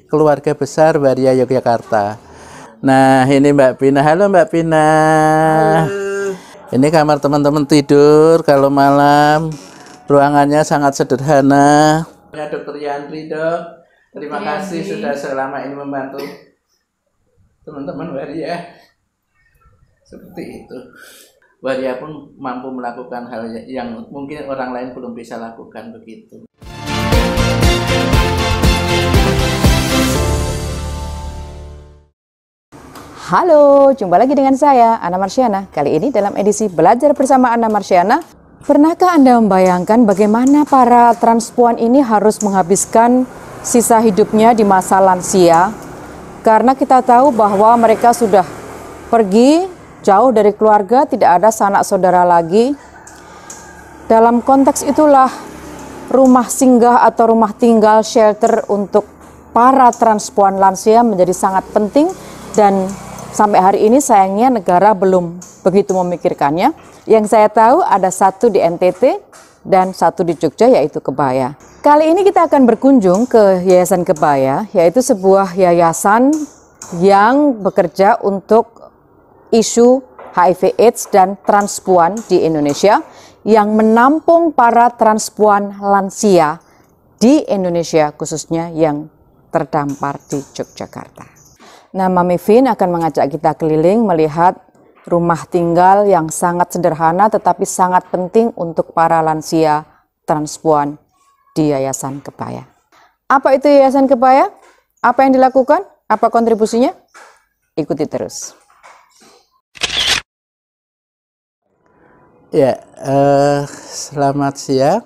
keluarga besar Waria Yogyakarta. Nah, ini Mbak Pina. Halo Mbak Pina. Halo. Ini kamar teman-teman tidur kalau malam. Ruangannya sangat sederhana. Ya, Dokter Yandri, Dok. Terima kasih sudah selama ini membantu teman-teman Waria. Seperti itu. Waria pun mampu melakukan hal yang mungkin orang lain belum bisa lakukan begitu. Halo, jumpa lagi dengan saya, Anna Marsyana. Kali ini dalam edisi Belajar Bersama Anna Marsyana. Pernahkah Anda membayangkan bagaimana para transpuan ini harus menghabiskan sisa hidupnya di masa lansia? Karena kita tahu bahwa mereka sudah pergi jauh dari keluarga, tidak ada sanak saudara lagi. Dalam konteks itulah rumah singgah atau rumah tinggal shelter untuk para transpuan lansia menjadi sangat penting, dan sampai hari ini sayangnya negara belum begitu memikirkannya. Yang saya tahu ada satu di NTT dan satu di Jogja, yaitu Kebaya. Kali ini kita akan berkunjung ke Yayasan Kebaya, yaitu sebuah yayasan yang bekerja untuk isu HIV AIDS dan transpuan di Indonesia, yang menampung para transpuan lansia di Indonesia, khususnya yang terdampar di Yogyakarta. Nah, Mami Vin akan mengajak kita keliling melihat rumah tinggal yang sangat sederhana tetapi sangat penting untuk para lansia transpuan di Yayasan Kebaya. Apa itu Yayasan Kebaya? Apa yang dilakukan? Apa kontribusinya? Ikuti terus. Ya, selamat siang.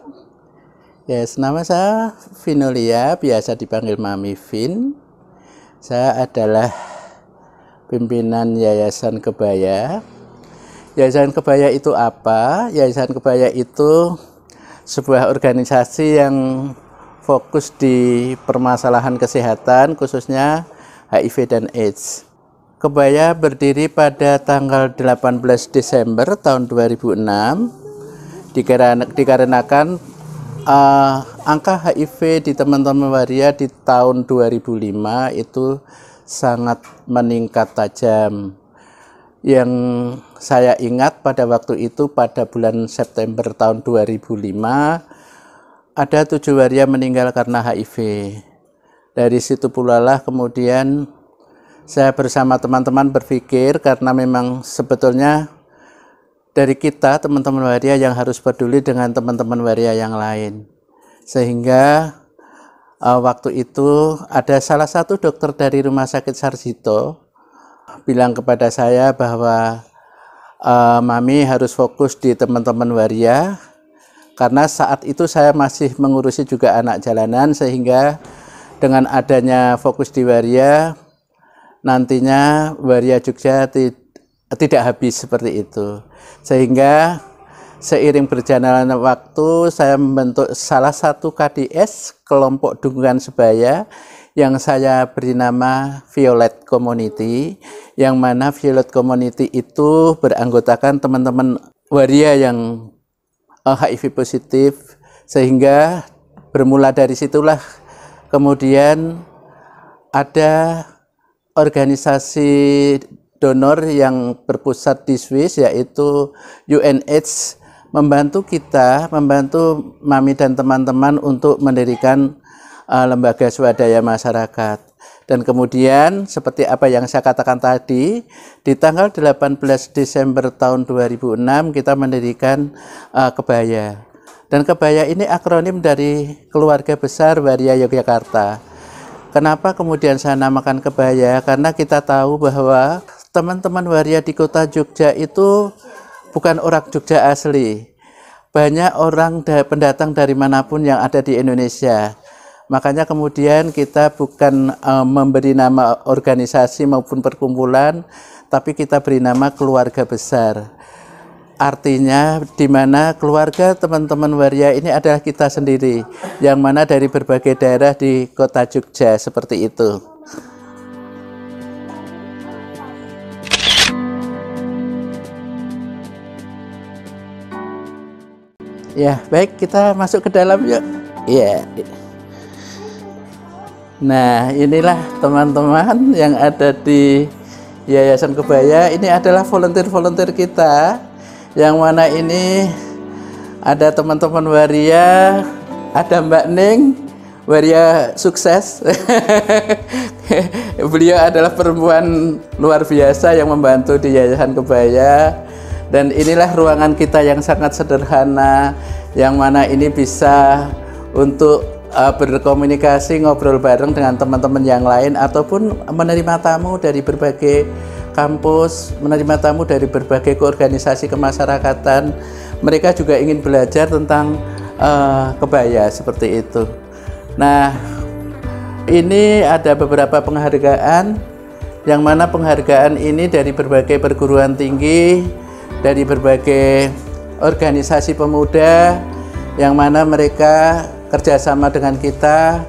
Ya, nama saya Vinolia, biasa dipanggil Mami Vin. Saya adalah pimpinan Yayasan Kebaya. Yayasan Kebaya itu apa? Yayasan Kebaya itu sebuah organisasi yang fokus di permasalahan kesehatan, khususnya HIV dan AIDS. Kebaya berdiri pada tanggal 18 Desember tahun 2006, dikarenakan angka HIV di teman-teman Waria di tahun 2005 itu sangat meningkat tajam. Yang saya ingat pada waktu itu, pada bulan September tahun 2005, ada 7 Waria meninggal karena HIV. Dari situ pula lah kemudian saya bersama teman-teman berpikir, karena memang sebetulnya dari kita, teman-teman Waria, yang harus peduli dengan teman-teman Waria yang lain. Sehingga waktu itu ada salah satu dokter dari Rumah Sakit Sarjito bilang kepada saya bahwa Mami harus fokus di teman-teman Waria, karena saat itu saya masih mengurusi juga anak jalanan, sehingga dengan adanya fokus di Waria, nantinya Waria Jogja tidak habis seperti itu. Sehingga seiring berjalannya waktu, saya membentuk salah satu KDS, kelompok dukungan sebaya, yang saya beri nama Violet Community, yang mana Violet Community itu beranggotakan teman-teman Waria yang HIV positif. Sehingga bermula dari situlah kemudian ada organisasi donor yang berpusat di Swiss, yaitu UNAIDS, membantu kita, membantu Mami dan teman-teman untuk mendirikan lembaga swadaya masyarakat. Dan kemudian seperti apa yang saya katakan tadi, di tanggal 18 Desember tahun 2006 kita mendirikan Kebaya. Dan Kebaya ini akronim dari Keluarga Besar Waria Yogyakarta. Kenapa kemudian saya namakan Kebaya? Karena kita tahu bahwa teman-teman Waria di kota Jogja itu bukan orang Jogja asli. Banyak orang pendatang dari manapun yang ada di Indonesia. Makanya kemudian kita bukan memberi nama organisasi maupun perkumpulan, tapi kita beri nama keluarga besar. Artinya di mana keluarga teman-teman Waria ini adalah kita sendiri, yang mana dari berbagai daerah di kota Jogja, seperti itu. Ya, baik, kita masuk ke dalam yuk. Iya. Nah, inilah teman-teman yang ada di Yayasan Kebaya. Ini adalah volunteer-volunteer kita, yang mana ini ada teman-teman waria, ada Mbak Ning, waria sukses. Beliau adalah perempuan luar biasa yang membantu di Yayasan Kebaya. Dan inilah ruangan kita yang sangat sederhana, yang mana ini bisa untuk berkomunikasi, ngobrol bareng dengan teman-teman yang lain, ataupun menerima tamu dari berbagai kampus, menerima tamu dari berbagai organisasi kemasyarakatan. Mereka juga ingin belajar tentang kebaya seperti itu. Nah, ini ada beberapa penghargaan, yang mana penghargaan ini dari berbagai perguruan tinggi, dari berbagai organisasi pemuda, yang mana mereka kerjasama dengan kita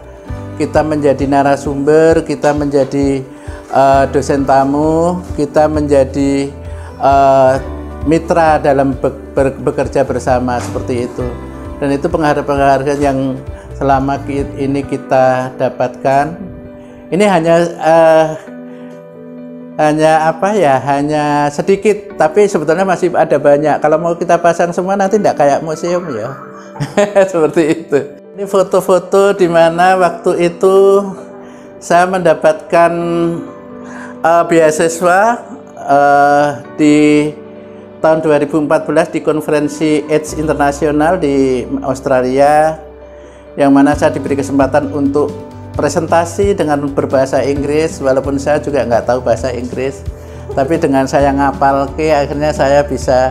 menjadi narasumber, kita menjadi dosen tamu, kita menjadi mitra dalam bekerja bersama seperti itu. Dan itu penghargaan yang selama ini kita dapatkan. Ini hanya sedikit, tapi sebetulnya masih ada banyak. Kalau mau kita pasang semua nanti tidak kayak museum ya. Seperti itu. Ini foto-foto di mana waktu itu saya mendapatkan beasiswa di tahun 2014 di konferensi AIDS internasional di Australia, yang mana saya diberi kesempatan untuk presentasi dengan berbahasa Inggris, walaupun saya juga nggak tahu bahasa Inggris, tapi dengan saya ngapal akhirnya saya bisa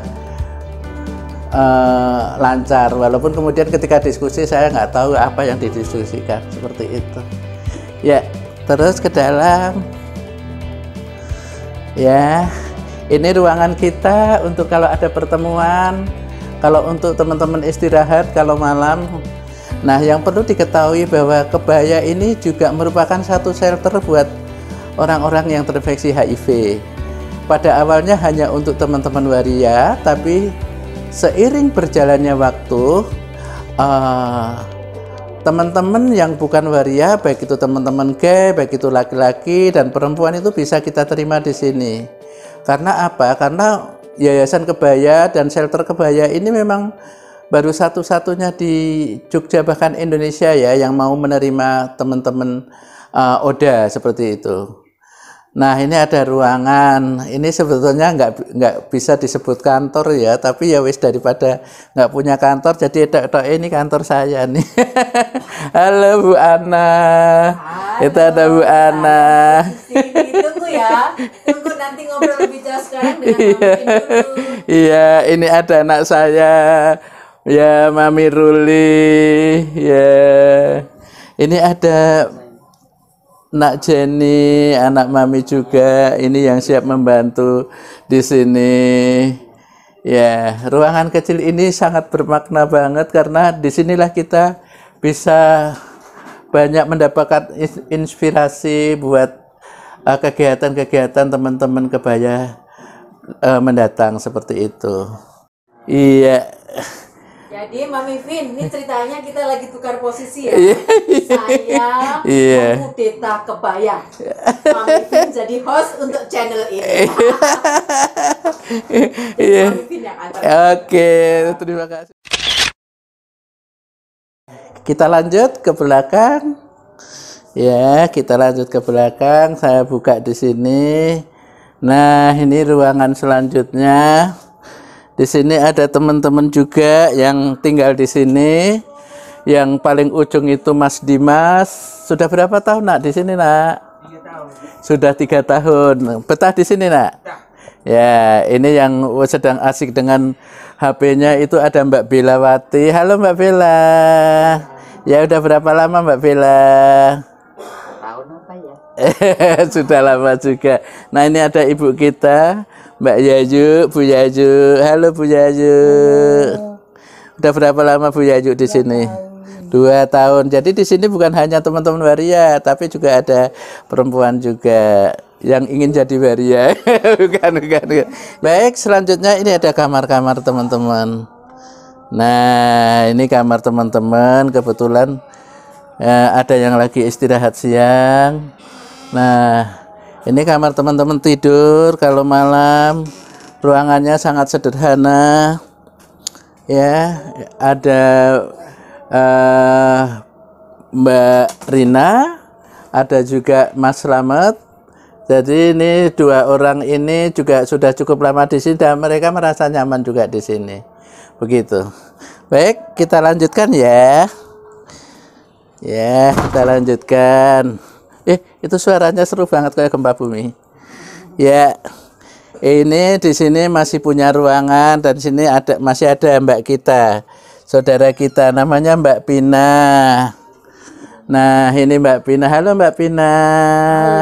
lancar, walaupun kemudian ketika diskusi saya nggak tahu apa yang didiskusikan, seperti itu ya. Terus ke dalam ya, ini ruangan kita untuk kalau ada pertemuan, kalau untuk teman-teman istirahat kalau malam. Nah, yang perlu diketahui bahwa kebaya ini juga merupakan satu shelter buat orang-orang yang terinfeksi HIV. Pada awalnya hanya untuk teman-teman waria, tapi seiring berjalannya waktu, teman-teman yang bukan waria, baik itu teman-teman gay, baik itu laki-laki dan perempuan, itu bisa kita terima di sini. Karena apa? Karena Yayasan Kebaya dan shelter kebaya ini memang baru satu-satunya di Jogja, bahkan Indonesia ya, yang mau menerima teman-teman ODA seperti itu. Nah, ini ada ruangan. Ini sebetulnya nggak bisa disebut kantor ya, tapi ya wis, daripada nggak punya kantor, jadi ini kantor saya nih. Halo Bu Ana. Halo. Itu ada Bu Ana. Tunggu ya, tunggu nanti ngobrol lebih jauh sekarang dengan Mami dulu. Iya, ini ada anak saya, ya Mami Ruli. Ya, ini ada Nak Jenny, anak Mami juga, ini yang siap membantu di sini. Ya, ruangan kecil ini sangat bermakna banget, karena disinilah kita bisa banyak mendapatkan inspirasi buat kegiatan-kegiatan teman-teman kebaya mendatang seperti itu. Iya. Jadi Mami Vin, ini ceritanya kita lagi tukar posisi ya. Saya Kudeta Kebaya. Mami Vin jadi host untuk channel ini. Mami Vin yang antar. Oke, terima kasih. Kita lanjut ke belakang. Ya, kita lanjut ke belakang. Saya buka di sini. Nah, ini ruangan selanjutnya. Di sini ada teman-teman juga yang tinggal di sini. Yang paling ujung itu Mas Dimas. Sudah berapa tahun Nak di sini Nak? 3 tahun. Sudah 3 tahun. Betah di sini Nak? Ya, ini yang sedang asik dengan HP-nya itu ada Mbak Belawati. Halo Mbak Bella. Ya, udah berapa lama Mbak Bella? Tahun apa ya? Sudah lama juga. Nah, ini ada ibu kita, Mbak Yayu, Bu Yayu. Halo Bu Yayu. Udah berapa lama Bu Yayu di sini? 2 tahun. Jadi di sini bukan hanya teman-teman waria, tapi juga ada perempuan juga yang ingin jadi waria. bukan. Baik, selanjutnya ini ada kamar-kamar teman-teman. Nah, ini kamar teman-teman. Kebetulan Ada yang lagi istirahat siang. Nah, ini kamar teman-teman tidur kalau malam. Ruangannya sangat sederhana. Ya, ada Mbak Rina, ada juga Mas Slamet. Jadi ini dua orang ini juga sudah cukup lama di sini dan mereka merasa nyaman juga di sini. Begitu. Baik, kita lanjutkan ya. Ya, kita lanjutkan. Itu suaranya seru banget kayak gempa bumi. Ya. Ini di sini masih punya ruangan dan di sini masih ada Mbak kita, saudara kita namanya Mbak Pina. Nah, ini Mbak Pina. Halo Mbak Pina.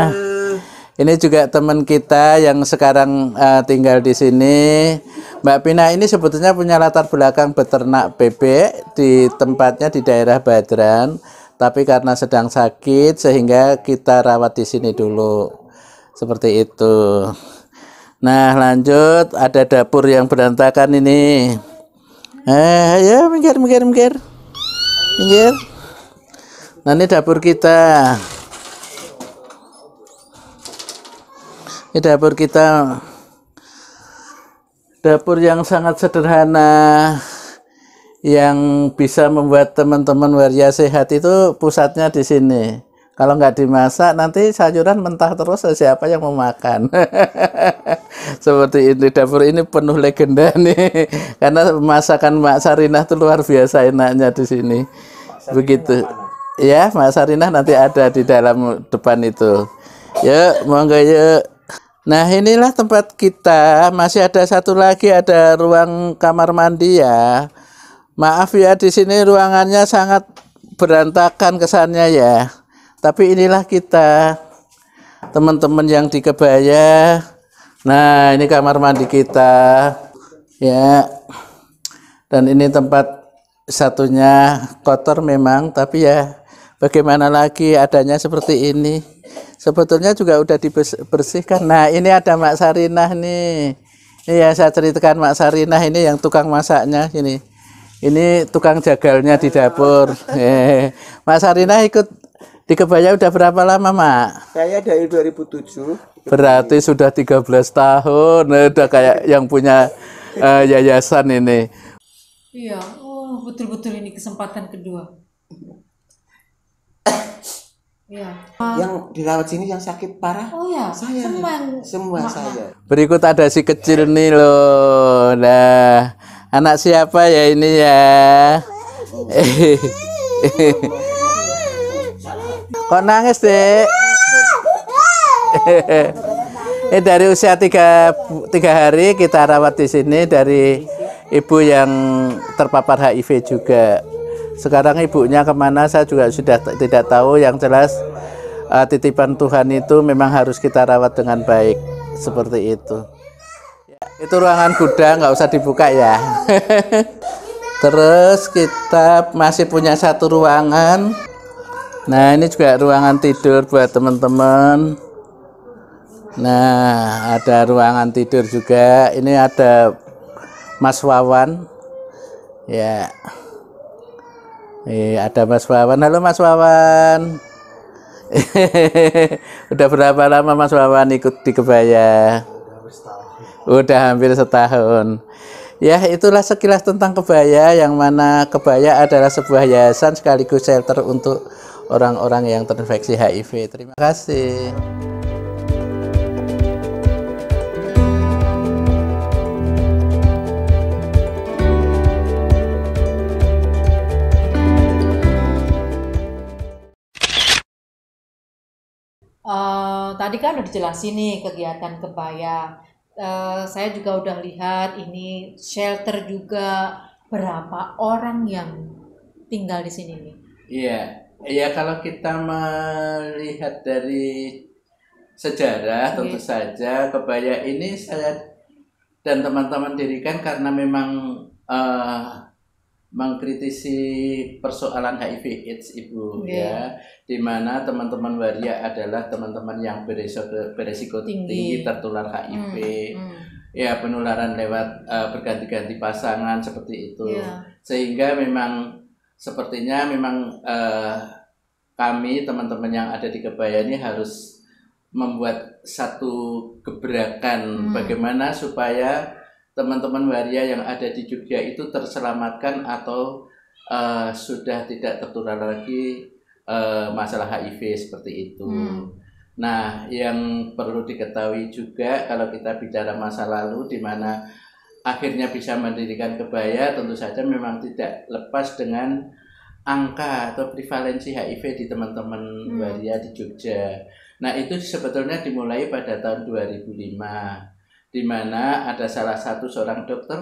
Halo. Ini juga teman kita yang sekarang tinggal di sini. Mbak Pina ini sebetulnya punya latar belakang beternak bebek di tempatnya di daerah Badran, tapi karena sedang sakit sehingga kita rawat di sini dulu. Seperti itu. Nah, lanjut, ada dapur yang berantakan ini. Ya, minggir. Nah, ini dapur kita. Ini dapur kita. Dapur yang sangat sederhana, yang bisa membuat teman-teman waria sehat itu pusatnya di sini. Kalau nggak dimasak nanti sayuran mentah terus, siapa yang mau makan? Seperti ini, dapur ini penuh legenda nih, karena masakan Mak Sarinah itu luar biasa enaknya di sini. Begitu. Ya, Mak Sarinah nanti ada di dalam depan itu. Yuk, monggo yuk. Nah, inilah tempat kita. Masih ada satu lagi, ada ruang kamar mandi ya. Maaf ya, di sini ruangannya sangat berantakan kesannya ya. Tapi inilah kita, teman-teman yang di kebaya. Nah, ini kamar mandi kita ya. Dan ini tempat satunya kotor memang, tapi ya bagaimana lagi, adanya seperti ini. Sebetulnya juga udah dibersihkan. Nah, ini ada Mak Sarinah nih. Ini yang saya ceritakan, Mak Sarinah ini yang tukang masaknya ini. Ini tukang jagalnya di dapur. Mak Sarinah ikut di kebaya udah berapa lama, Mak? Saya dari 2007. Berarti sudah 13 tahun. Udah kayak yang punya yayasan ini. Iya, betul-betul ini kesempatan kedua. Iya. Yang dirawat sini yang sakit parah. Oh ya, Saya. Semua saya. Berikut ada si kecil nih loh. Nah, anak siapa ya ini ya? Kok nangis, Dek? Dari usia 3 hari kita rawat di sini, dari ibu yang terpapar HIV juga. Sekarang ibunya kemana saya juga sudah tidak tahu. Yang jelas titipan Tuhan itu memang harus kita rawat dengan baik. Seperti itu. Itu ruangan gudang, nggak usah dibuka ya. Terus kita masih punya satu ruangan. Nah, ini juga ruangan tidur buat teman-teman. Nah, ada ruangan tidur juga. Ini ada Mas Wawan. Ya. Ada Mas Wawan. Halo Mas Wawan. Udah berapa lama Mas Wawan ikut di kebaya? Udah hampir setahun. Ya, itulah sekilas tentang kebaya, yang mana kebaya adalah sebuah yayasan sekaligus shelter untuk orang-orang yang terinfeksi HIV. Terima kasih. Tadi kan udah dijelasin nih kegiatan kebaya. Saya juga udah lihat ini shelter juga. Berapa orang yang tinggal di sini nih? Iya, ya kalau kita melihat dari sejarah, tentu saja kebaya ini saya dan teman-teman dirikan karena memang mengkritisi persoalan HIV/AIDS Ibu, ya, di mana teman-teman waria adalah teman-teman yang beresiko tinggi tertular HIV, ya, penularan lewat berganti-ganti pasangan seperti itu, sehingga memang sepertinya memang kami teman-teman yang ada di kebaya ini harus membuat satu gebrakan bagaimana supaya teman-teman waria yang ada di Jogja itu terselamatkan atau sudah tidak tertular lagi masalah HIV seperti itu. Nah, yang perlu diketahui juga kalau kita bicara masa lalu di mana akhirnya bisa mendirikan kebaya, tentu saja memang tidak lepas dengan angka atau prevalensi HIV di teman-teman waria di Jogja. Nah, itu sebetulnya dimulai pada tahun 2005, di mana ada salah satu seorang dokter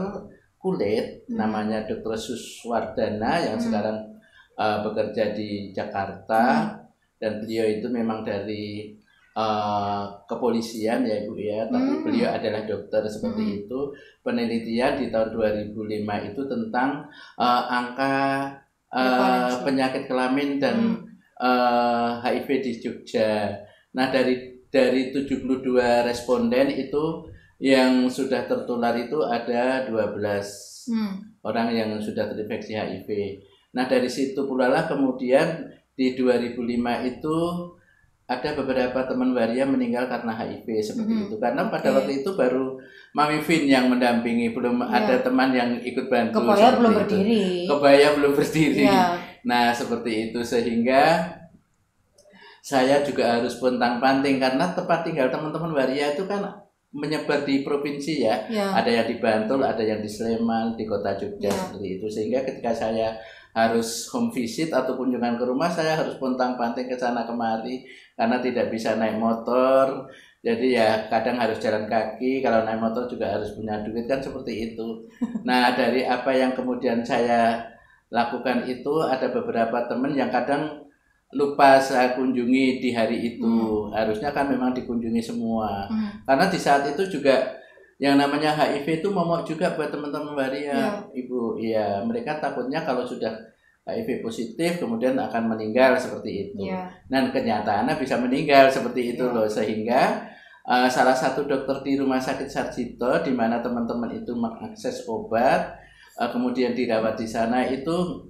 kulit namanya Dr. Suswardana yang sekarang bekerja di Jakarta, dan beliau itu memang dari kepolisian ya Ibu ya, tapi beliau adalah dokter seperti itu. Penelitian di tahun 2005 itu tentang angka penyakit kelamin dan HIV di Jogja. Nah, dari 72 responden itu yang sudah tertular itu ada 12 orang yang sudah terinfeksi HIV. Nah, dari situ pula lah kemudian di 2005 itu ada beberapa teman waria meninggal karena HIV seperti itu. Karena pada waktu itu baru Mami Vin yang mendampingi, belum ada teman yang ikut bantu. Kebaya belum berdiri. Kebaya belum berdiri. Nah, seperti itu sehingga saya juga harus pontang-panting karena tempat tinggal teman-teman waria itu kan menyebar di provinsi ya. Ada yang di Bantul, ada yang di Sleman, di kota Jogja seperti itu. Sehingga ketika saya harus home visit atau kunjungan ke rumah, saya harus pontang-panting ke sana kemari karena tidak bisa naik motor. Jadi ya kadang harus jalan kaki, kalau naik motor juga harus punya duit kan seperti itu. Nah, dari apa yang kemudian saya lakukan itu ada beberapa teman yang kadang lupa saya kunjungi di hari itu. Harusnya kan memang dikunjungi semua. Karena di saat itu juga yang namanya HIV itu momok juga buat teman-teman waria, Ibu. Iya, mereka takutnya kalau sudah HIV positif kemudian akan meninggal seperti itu. Dan kenyataannya bisa meninggal seperti itu loh, sehingga salah satu dokter di Rumah Sakit Sarjito di mana teman-teman itu mengakses obat, kemudian dirawat di sana itu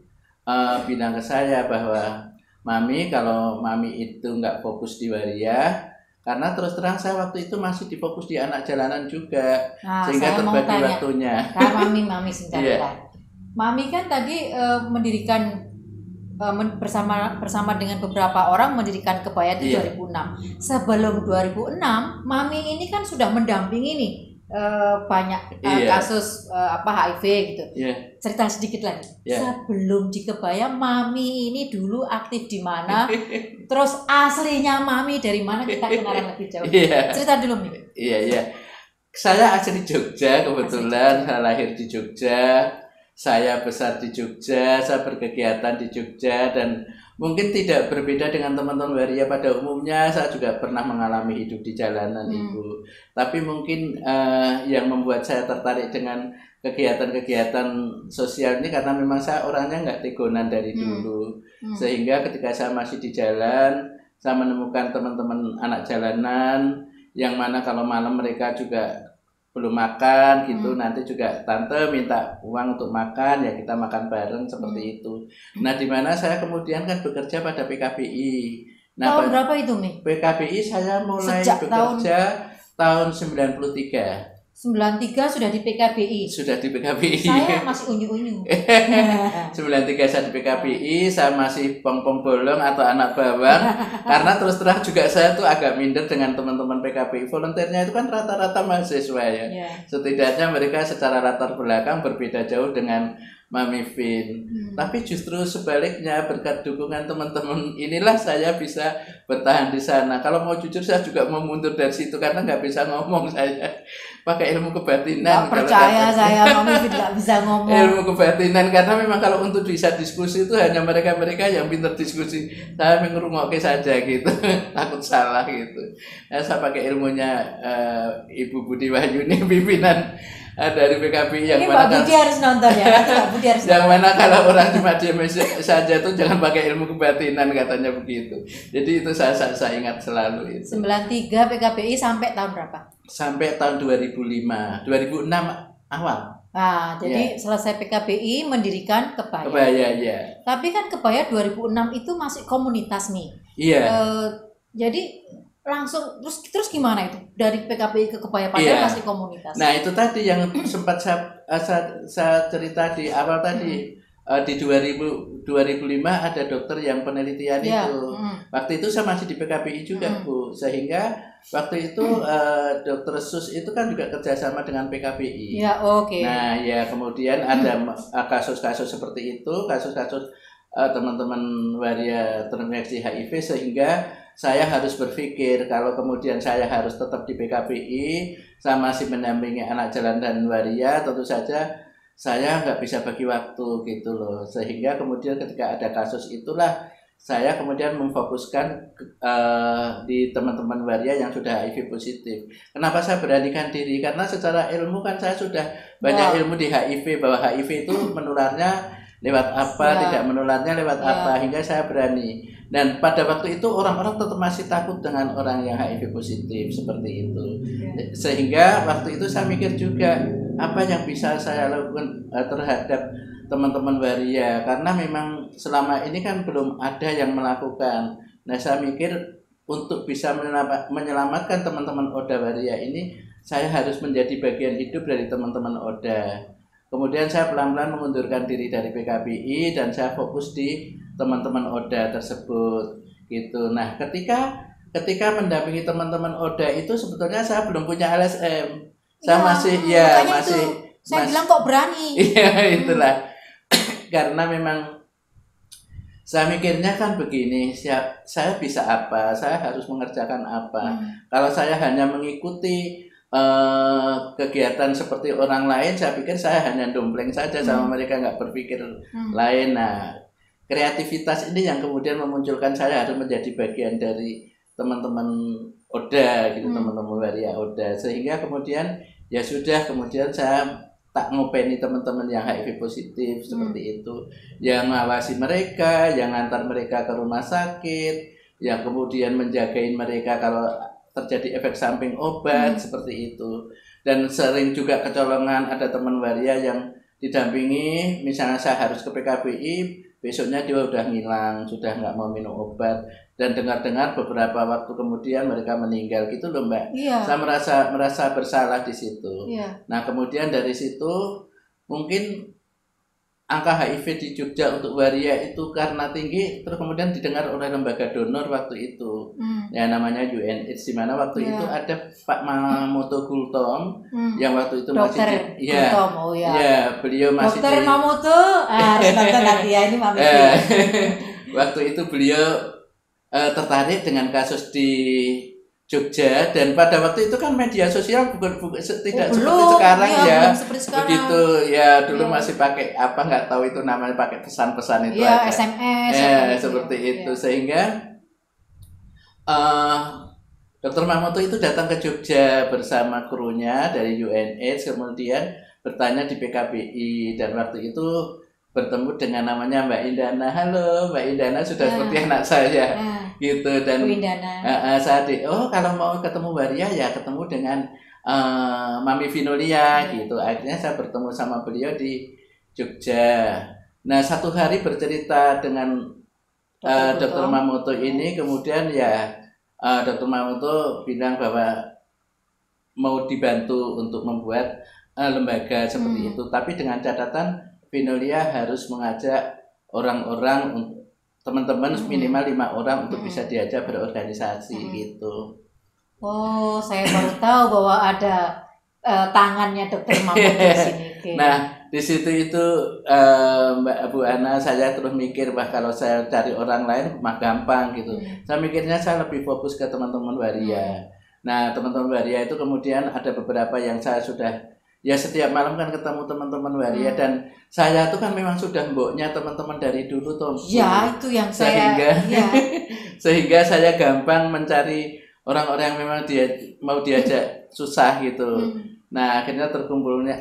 bilang ke saya bahwa Mami, kalau Mami itu nggak fokus di waria, karena terus terang saya waktu itu masih difokus di anak jalanan juga, sehingga terbagi waktunya. Mami sebentar. Mami kan tadi mendirikan bersama dengan beberapa orang mendirikan kebaya itu 2006. Sebelum 2006, Mami ini kan sudah mendampingi nih banyak kasus HIV gitu. Cerita sedikit lagi. Sebelum di kebaya, Mami ini dulu aktif di mana? Terus aslinya Mami dari mana? Kita kenalan lebih jauh. Cerita dulu nih. Iya. Saya asli Jogja kebetulan. Saya lahir di Jogja. Saya besar di Jogja. Saya berkegiatan di Jogja dan mungkin tidak berbeda dengan teman-teman waria pada umumnya. Saya juga pernah mengalami hidup di jalanan, Ibu. Tapi mungkin yang membuat saya tertarik dengan kegiatan-kegiatan sosial ini karena memang saya orangnya nggak tegonan dari dulu. Sehingga ketika saya masih di jalan, saya menemukan teman-teman anak jalanan yang mana kalau malam mereka juga belum makan gitu, nanti juga tante minta uang untuk makan, ya kita makan bareng seperti itu. Nah, di mana saya kemudian kan bekerja pada PKBI. Nah, tahun berapa itu, Mi? PKBI saya mulai Sejak bekerja tahun 93. 93 sudah di PKBI. Sudah di PKBI. Saya masih unyu-unyu. 93 saya di PKBI, saya masih pong-pong bolong atau anak bawang. Karena terus terang juga saya tuh agak minder dengan teman-teman PKBI. Volunteernya itu kan rata-rata mahasiswa ya. Setidaknya mereka secara latar belakang berbeda jauh dengan Mami Vin. Tapi justru sebaliknya berkat dukungan teman-teman inilah saya bisa bertahan di sana. Kalau mau jujur saya juga mau mundur dari situ karena nggak bisa ngomong saya. Pakai ilmu kebatinan. Nggak percaya saya Mami Vin nggak bisa ngomong. Ilmu kebatinan karena memang kalau untuk bisa diskusi itu hanya mereka-mereka yang pintar diskusi. Saya mengerungokke saja gitu. Takut salah gitu. Saya pakai ilmunya Ibu Budi Wahyuni pimpinan dari PKB yang ini mana Pak Budi harus nonton ya. Pak Budi harus yang mana kalau orang cuma diam saja tuh jangan pakai ilmu kebatinan katanya begitu. Jadi itu saya ingat selalu itu. 93 PKBI sampai tahun berapa? Sampai tahun 2005, 2006 awal. Nah, jadi selesai PKBI mendirikan Kebaya. Kebaya, ya. Tapi kan Kebaya 2006 itu masih komunitas nih. Iya. Jadi langsung terus gimana itu dari PKBI ke Kebaya padahal masih komunitas. Nah, itu tadi yang sempat saya cerita di awal tadi. Di 2005 ada dokter yang penelitian itu. Waktu itu saya masih di PKBI juga, Bu. Sehingga waktu itu dokter Sus itu kan juga kerjasama dengan PKBI. Ya, oke. Nah, ya kemudian ada kasus-kasus seperti itu, kasus-kasus teman-teman waria terinfeksi HIV, sehingga saya harus berpikir kalau kemudian saya harus tetap di PKBI sama masih mendampingi anak jalan dan waria, tentu saja saya nggak bisa bagi waktu gitu loh. Sehingga kemudian ketika ada kasus itulah saya kemudian memfokuskan di teman-teman waria yang sudah HIV positif. Kenapa saya beranikan diri? Karena secara ilmu kan saya sudah banyak ilmu di HIV, bahwa HIV itu menularnya lewat apa, tidak menularnya lewat apa, hingga saya berani. Dan pada waktu itu orang-orang tetap masih takut dengan orang yang HIV positif seperti itu. Sehingga waktu itu saya mikir juga apa yang bisa saya lakukan terhadap teman-teman waria, karena memang selama ini kan belum ada yang melakukan. Nah, saya mikir untuk bisa menyelamatkan teman-teman Oda waria ini, saya harus menjadi bagian hidup dari teman-teman Oda. Kemudian saya pelan-pelan mengundurkan diri dari PKBI dan saya fokus di teman-teman Oda tersebut gitu. Nah, ketika mendampingi teman-teman Oda itu sebetulnya saya belum punya LSM. Saya masih saya bilang kok berani. Iya, itulah. Karena memang saya mikirnya kan begini, saya bisa apa? Saya harus mengerjakan apa? Kalau saya hanya mengikuti kegiatan seperti orang lain, saya pikir saya hanya dompleng saja sama mereka, nggak berpikir lain. Nah, kreativitas ini yang kemudian memunculkan saya harus menjadi bagian dari teman-teman Oda gitu, teman-teman waria Oda, sehingga kemudian ya sudah, kemudian saya tak ngopeni teman-teman yang HIV positif seperti itu, yang ngawasi mereka, yang ngantar mereka ke rumah sakit, yang kemudian menjagain mereka kalau terjadi efek samping obat seperti itu. Dan sering juga kecolongan ada teman waria yang didampingi, misalnya saya harus ke PKBI, besoknya dia udah ngilang, sudah nggak mau minum obat, dan dengar-dengar beberapa waktu kemudian mereka meninggal gitu loh, Mbak. Saya merasa bersalah di situ. Nah, kemudian dari situ mungkin angka HIV di Jogja untuk waria itu karena tinggi, terus kemudian didengar oleh lembaga donor waktu itu, ya namanya UNAIDS, di mana waktu itu ada Pak Mamoto Gultom yang waktu itu Dokter masih Gultom, beliau masih Dokter Mamoto, harus nonton lagi ya ini Mami. Waktu itu beliau tertarik dengan kasus di Jogja, dan pada waktu itu kan media sosial bukan tidak seperti sekarang begitu ya, dulu masih pakai apa nggak tahu itu namanya, pakai pesan-pesan itu aja, SMS seperti itu. Sehingga Dr. Mamoto itu datang ke Jogja bersama krunya dari UNAIDS, kemudian bertanya di PKBI, dan waktu itu bertemu dengan namanya Mbak Indana. Halo Mbak Indana, sudah seperti anak saya gitu. Dan saat kalau mau ketemu waria ya ketemu dengan Mami Vinolia gitu. Akhirnya saya bertemu sama beliau di Jogja. Nah, satu hari bercerita dengan Dr. Mamoto ini, kemudian ya Dr. Mamoto bilang bahwa mau dibantu untuk membuat lembaga seperti itu, tapi dengan catatan Vinolia harus mengajak orang-orang, teman-teman minimal 5 orang untuk bisa diajak berorganisasi gitu. Oh, saya baru tahu bahwa ada tangannya Dokter Mamoto di sini. Okay. Nah, di situ itu Mbak Bu Ana, saya terus mikir, wah kalau saya cari orang lain mah gampang gitu. Saya mikirnya saya lebih fokus ke teman-teman waria. Nah, teman-teman waria itu kemudian ada beberapa yang saya sudah, ya setiap malam kan ketemu teman-teman waria, dan saya tuh kan memang sudah mboknya teman-teman dari dulu tuh. Ya, itu yang sehingga saya gampang mencari orang-orang yang memang dia mau diajak susah gitu. Nah, akhirnya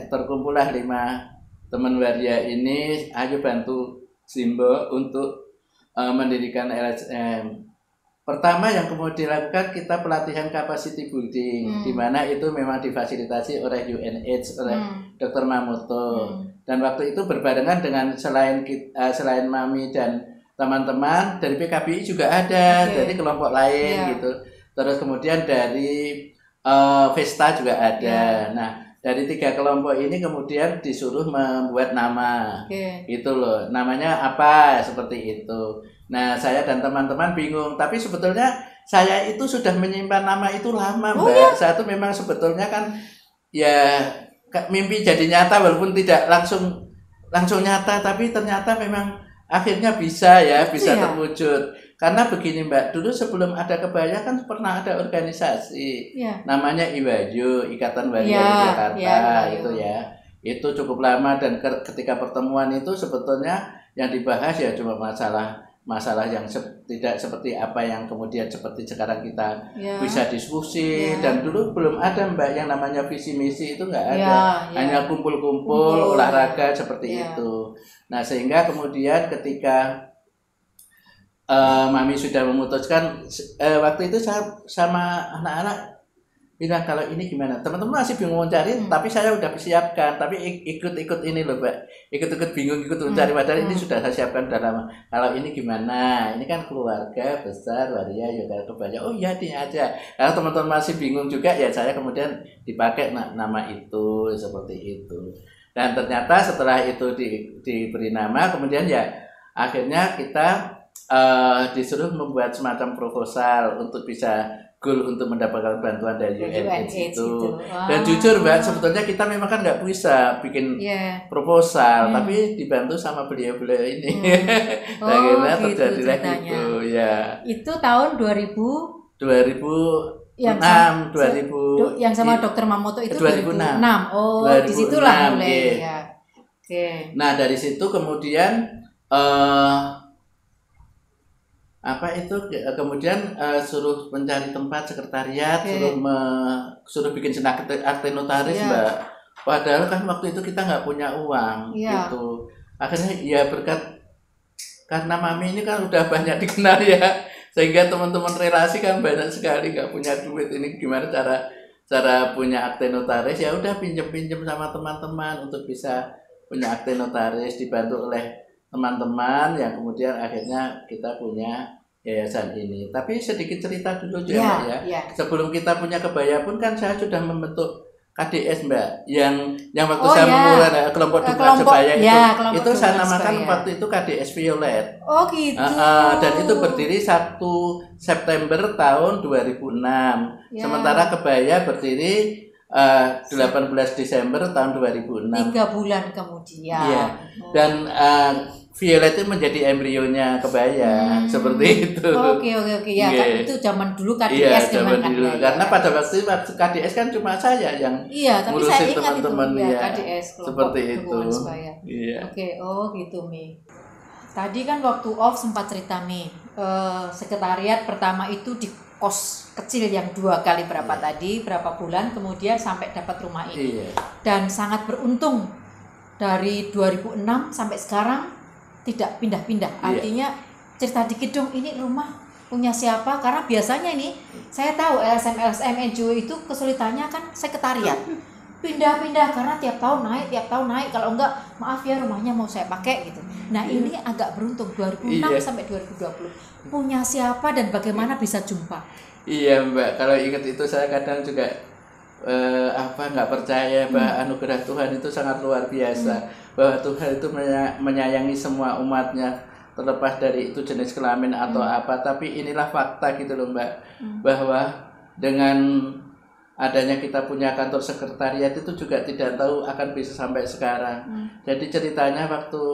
terkumpullah 5 teman waria ini, ayo bantu Simbo untuk mendirikan LSM. pertama yang kemudian dilakukan kita pelatihan capacity building, di mana itu memang difasilitasi oleh UNH, oleh Dr. Mamoto. Dan waktu itu berbarengan dengan selain Mami dan teman-teman dari PKBI juga ada, dari kelompok lain gitu. Terus kemudian dari Vesta juga ada. Nah, dari 3 kelompok ini kemudian disuruh membuat nama, gitu loh. Namanya apa seperti itu. Nah, saya dan teman-teman bingung. Tapi sebetulnya saya itu sudah menyimpan nama itu lama, Mbak. Saya itu memang sebetulnya kan ya mimpi jadi nyata walaupun tidak langsung nyata, tapi ternyata memang akhirnya bisa terwujud. Karena begini Mbak, dulu sebelum ada kebaya kan pernah ada organisasi namanya IWAYU, Ikatan Waria Yogyakarta, itu ya. Itu cukup lama dan ketika pertemuan itu sebetulnya yang dibahas ya cuma masalah yang tidak seperti apa yang kemudian seperti sekarang kita bisa diskusi, dan dulu belum ada Mbak yang namanya visi misi, itu nggak ada, hanya kumpul-kumpul olahraga seperti itu. Nah, sehingga kemudian ketika Mami sudah memutuskan, waktu itu saya sama anak-anak bilang kalau ini gimana, teman-teman masih bingung mencari, tapi saya udah siapkan, tapi ikut-ikut ini loh Mbak, ikut-ikut bingung, ikut mencari, padahal ini sudah saya siapkan udah lama. Kalau ini gimana, ini kan keluarga besar Waria Yogyakarta Kebaya, oh iya ini aja. Kalau teman-teman masih bingung juga ya saya kemudian dipakai nama itu, seperti itu. Dan ternyata setelah itu diberi nama, kemudian ya akhirnya kita disuruh membuat semacam proposal untuk bisa goal untuk mendapatkan bantuan dari UNH itu. Dan jujur Mbak, sebetulnya kita memang kan nggak bisa bikin proposal, tapi dibantu sama beliau-beliau ini. Akhirnya terjadilah itu ya. Itu tahun 2006, yang sama Dr. Mamoto itu 2006. Oh, 2006, disitulah mulai ya. Nah, dari situ kemudian kemudian suruh mencari tempat sekretariat, suruh bikin akte notaris Mbak. Padahal kan waktu itu kita nggak punya uang gitu. Akhirnya ya berkat karena Mami ini kan udah banyak dikenal ya, sehingga teman-teman relasi kan banyak sekali nggak punya duit, ini gimana cara punya akte notaris, ya udah pinjem sama teman-teman untuk bisa punya akte notaris, dibantu oleh teman-teman yang kemudian akhirnya kita punya yayasan ini. Tapi sedikit cerita dulu ya, Mbak ya. Sebelum kita punya kebaya pun kan saya sudah membentuk KDS Mbak, yang waktu saya memulai kelompok dukungan sebaya itu saya namakan waktu itu KDS Violet. Oh gitu. Dan itu berdiri 1 September tahun 2006. Sementara kebaya berdiri 18 Desember tahun 2006. 3 bulan kemudian. Dan Violet itu menjadi embrionya kebaya, seperti itu. Oke. Ya kan itu zaman dulu KDS zaman dulu. Karena pada waktu KDS kan cuma saya yang ngurusin teman-teman KDS, seperti itu. Oke, gitu Mi. Tadi kan waktu off sempat cerita Mi, sekretariat pertama itu di kos kecil yang 2 kali berapa bulan kemudian sampai dapat rumah ini. Dan sangat beruntung dari 2006 sampai sekarang tidak pindah-pindah. Artinya cerita dikit dong, ini rumah punya siapa? Karena biasanya ini saya tahu LSM NGO itu kesulitannya kan sekretariat. Pindah-pindah karena tiap tahun naik. Kalau enggak, maaf ya rumahnya mau saya pakai gitu. Nah, ini agak beruntung 2006 sampai 2020. Punya siapa dan bagaimana bisa jumpa? Iya, Mbak. Kalau ingat itu saya kadang juga nggak percaya bahwa anugerah Tuhan itu sangat luar biasa. Bahwa Tuhan itu menyayangi semua umatnya, terlepas dari itu jenis kelamin atau apa. Tapi inilah fakta gitu loh Mbak, bahwa dengan adanya kita punya kantor sekretariat itu juga tidak tahu akan bisa sampai sekarang. Jadi ceritanya waktu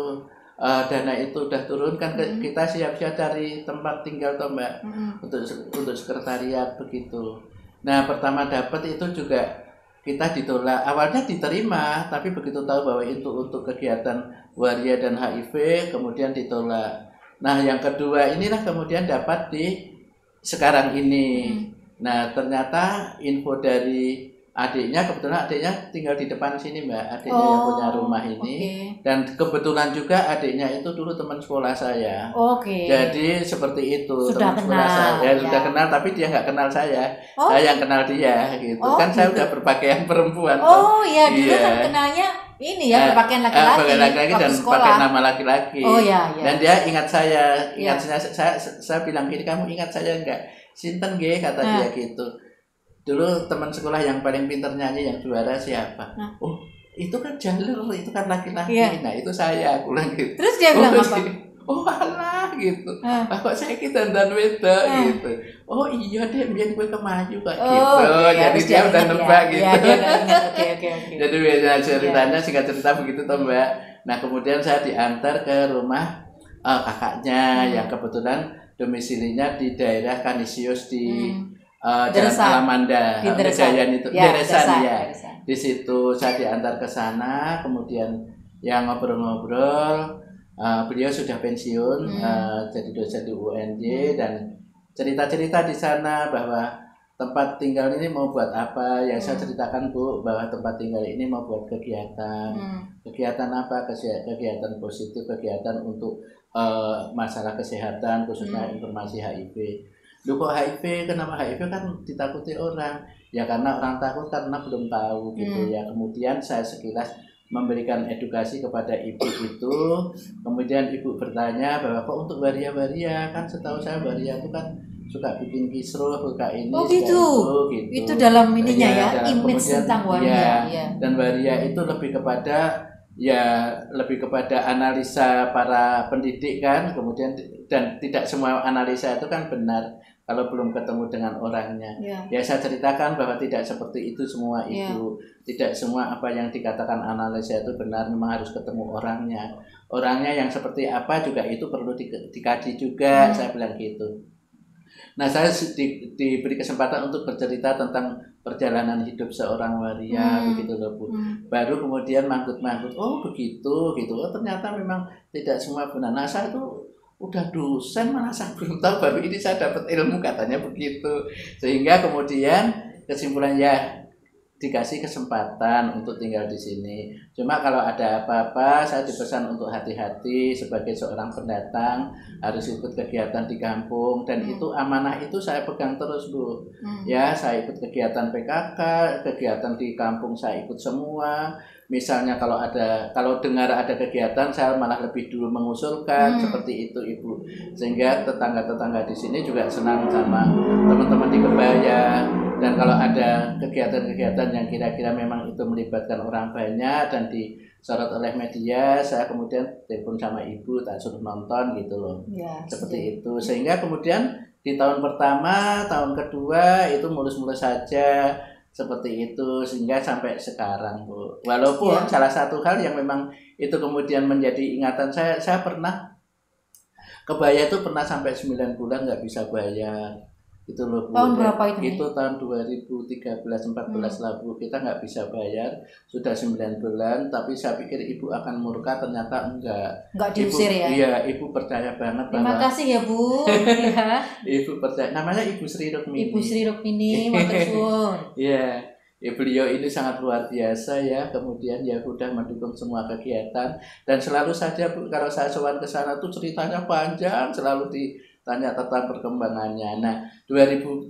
dana itu udah turun kan kita siap-siap cari tempat tinggal toh Mbak, untuk sekretariat begitu. Nah, pertama dapat itu juga kita ditolak. Awalnya diterima, tapi begitu tahu bahwa itu untuk kegiatan waria dan HIV, kemudian ditolak. Nah, yang kedua inilah kemudian dapat di sekarang ini. Nah, ternyata info dari adiknya kebetulan tinggal di depan sini Mbak, adiknya yang punya rumah ini. Dan kebetulan juga adiknya itu dulu teman sekolah saya. Jadi seperti itu, sudah teman sekolah saya sudah kenal, tapi dia nggak kenal saya. Saya yang kenal dia gitu. Kan saya udah berpakaian perempuan. Dulu kan kenalnya ini ya berpakaian laki-laki dan pakai nama laki-laki. Dan dia ingat saya, saya bilang gini, kamu ingat saya enggak? Sinten nggih, kata dia gitu. Dulu teman sekolah yang paling pintar nyanyi yang juara siapa? Oh, itu kan Jalur, itu kan laki-laki. Nah, itu saya, aku bilang gitu. Terus dia bilang apa? Oh alah gitu. Kok saya kita dan weda gitu. Oh iya deh, biar gue kemaju kak gitu. Jadi dia udah nebak gitu. Oke. Jadi biasa ceritanya singkat cerita begitu toh Mbak. Nah kemudian saya diantar ke rumah kakaknya yang kebetulan domisilinya di daerah Kanisius di Jalan Alamanda, Kejayaan itu, Deresan ya. Di situ saya diantar ke sana, kemudian yang ngobrol-ngobrol. Beliau sudah pensiun, jadi dosen di UNJ dan cerita-cerita di sana bahwa tempat tinggal ini mau buat apa. Ya saya ceritakan Bu bahwa tempat tinggal ini mau buat kegiatan. Kegiatan apa? Kegiatan positif, kegiatan untuk masalah kesehatan khususnya informasi HIV. Loh kok HIV, kenapa HIV kan ditakuti orang? Ya karena orang takut karena belum tahu gitu ya. Kemudian saya sekilas memberikan edukasi kepada ibu itu, kemudian ibu bertanya bahwa kok untuk waria-waria, kan setahu saya waria itu kan suka bikin kisruh, suka ini, gitu. Itu dalam ininya ya, image tentang waria. Dan waria itu lebih kepada analisa para pendidik kan, kemudian dan tidak semua analisa itu kan benar kalau belum ketemu dengan orangnya. Ya saya ceritakan bahwa tidak seperti itu semua itu. Tidak semua apa yang dikatakan analisa itu benar, memang harus ketemu orangnya. Orangnya yang seperti apa juga itu perlu dikaji juga, saya bilang gitu. Nah saya diberi kesempatan untuk bercerita tentang perjalanan hidup seorang waria, begitu loh Bu. Baru kemudian manggut-manggut, oh begitu, gitu. Oh ternyata memang tidak semua benar. Nah saya itu udah dosen mana saya belum tahu, baru ini saya dapat ilmu katanya begitu. Sehingga kemudian kesimpulan ya dikasih kesempatan untuk tinggal di sini. Cuma kalau ada apa-apa saya dipesan untuk hati-hati sebagai seorang pendatang, harus ikut kegiatan di kampung dan itu amanah itu saya pegang terus Bu. Ya, saya ikut kegiatan PKK, kegiatan di kampung saya ikut semua. Misalnya kalau dengar ada kegiatan saya malah lebih dulu mengusulkan seperti itu Ibu. Sehingga tetangga-tetangga di sini juga senang sama teman-teman di kebaya. Dan kalau ada kegiatan-kegiatan yang kira-kira memang itu melibatkan orang banyak dan disorot oleh media, saya kemudian telepon sama ibu, tak suruh nonton gitu loh. Seperti itu. Sehingga kemudian di tahun pertama, tahun kedua itu mulus-mulus saja seperti itu sehingga sampai sekarang Bu. Walaupun salah satu hal yang memang itu kemudian menjadi ingatan saya pernah kebaya itu pernah sampai 9 bulan nggak bisa bayar. Itu loh Bu. Tahun berapa itu? Itu tahun 2013-14 lah Bu. Kita nggak bisa bayar sudah 9 bulan, tapi saya pikir ibu akan murka, ternyata enggak. Enggak diusir ya? Iya, ibu percaya banget. Terima kasih ya Bu. Ibu percaya, namanya Ibu Sri Rukmini. Ibu Sri Rukmini, matur suwun. Iya. Beliau ini sangat luar biasa ya, kemudian ya sudah mendukung semua kegiatan dan selalu saja Bu, kalau saya sowan ke sana tuh ceritanya panjang, selalu ditanya tentang perkembangannya. Nah 2013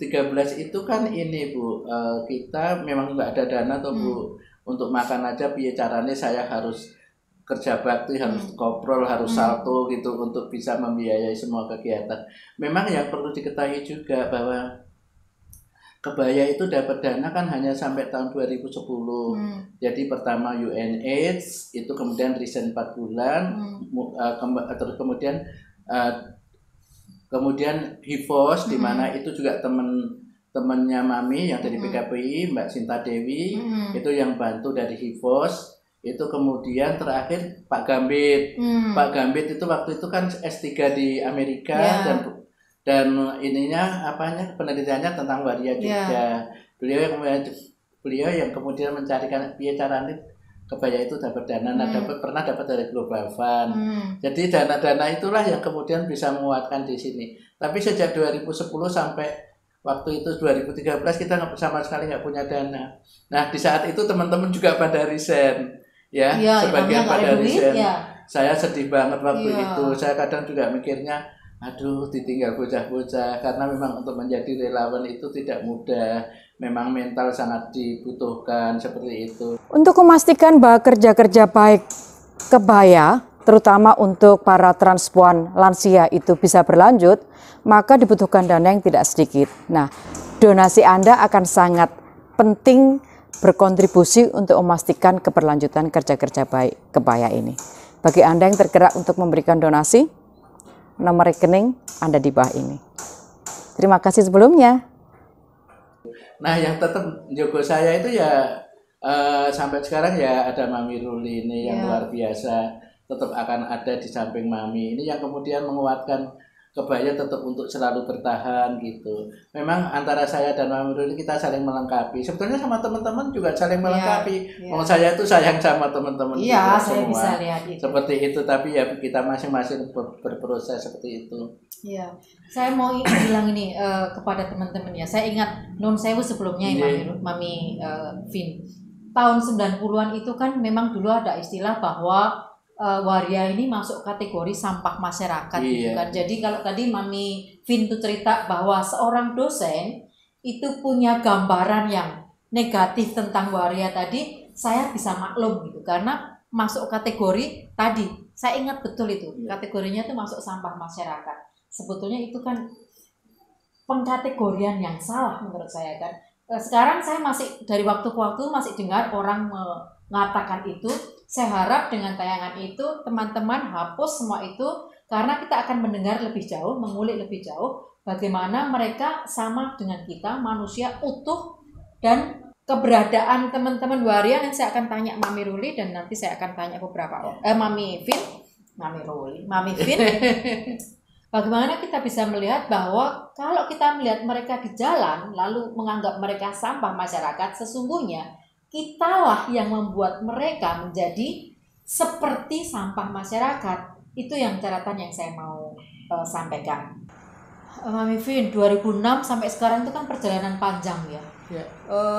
itu kan ini Bu, kita memang nggak ada dana tuh Bu, untuk makan aja piye caranya saya harus kerja bakti, harus koprol, harus salto gitu untuk bisa membiayai semua kegiatan. Memang yang perlu diketahui juga bahwa kebaya itu dapat dana kan hanya sampai tahun 2010. Jadi pertama UNAIDS, itu kemudian resign 4 bulan, terus kemudian HIVOS, di mana itu juga temennya Mami yang dari PKPI, Mbak Sinta Dewi, itu yang bantu dari HIVOS. Itu kemudian terakhir Pak Gambit. Pak Gambit itu waktu itu kan S3 di Amerika dan ininya penelitiannya tentang waria juga. Beliau yang kemudian mencarikan piye caranya kebaya itu dapat dana, pernah dapat dari Global Fund. Jadi dana-dana itulah yang kemudian bisa menguatkan di sini. Tapi sejak 2010 sampai waktu itu 2013 kita sama sekali nggak punya dana. Nah di saat itu teman-teman juga pada resign, ya, sebagian pada resign. Saya sedih banget waktu itu. Saya kadang juga mikirnya, aduh ditinggal bocah-bocah, karena memang untuk menjadi relawan itu tidak mudah. Memang mental sangat dibutuhkan seperti itu. Untuk memastikan bahwa kerja-kerja baik kebaya, terutama untuk para transpuan lansia itu bisa berlanjut, maka dibutuhkan dana yang tidak sedikit. Nah, donasi Anda akan sangat penting berkontribusi untuk memastikan keberlanjutan kerja-kerja baik kebaya ini. Bagi Anda yang tergerak untuk memberikan donasi, nomor rekening Anda di bawah ini. Terima kasih sebelumnya. Nah, yang tetap jago saya itu ya sampai sekarang ya ada Mami Ruli ini yang luar biasa, tetap akan ada di samping Mami. Ini yang kemudian menguatkan kebaya tetap untuk selalu bertahan gitu. Memang antara saya dan Mami Ruli kita saling melengkapi. Sebetulnya sama teman-teman juga saling melengkapi. Saya itu sayang sama teman-teman saya semua. Bisa lihat itu. Seperti itu, tapi ya kita masing-masing berproses seperti itu. Iya, saya mau bilang ini kepada teman-teman ya. Saya ingat non sewu sebelumnya Mami Vin. Tahun 90-an itu kan memang dulu ada istilah bahwa waria ini masuk kategori sampah masyarakat gitu kan. Jadi kalau tadi Mami Vin itu cerita bahwa seorang dosen itu punya gambaran yang negatif tentang waria tadi, saya bisa maklum gitu karena masuk kategori tadi. Saya ingat betul itu, kategorinya itu masuk sampah masyarakat. Sebetulnya itu kan pengkategorian yang salah menurut saya kan. Sekarang saya masih dari waktu ke waktu masih dengar orang mengatakan itu. Saya harap dengan tayangan itu teman-teman hapus semua itu, karena kita akan mendengar lebih jauh, mengulik lebih jauh bagaimana mereka sama dengan kita, manusia utuh, dan keberadaan teman-teman waria. Yang saya akan tanya Mami Ruli dan nanti saya akan tanya beberapa Mami Vin, Mami Vin. Bagaimana kita bisa melihat bahwa kalau kita melihat mereka di jalan lalu menganggap mereka sampah masyarakat, sesungguhnya kitalah yang membuat mereka menjadi seperti sampah masyarakat. Itu yang catatan yang saya mau sampaikan. Mami Vin, 2006 sampai sekarang itu kan perjalanan panjang ya.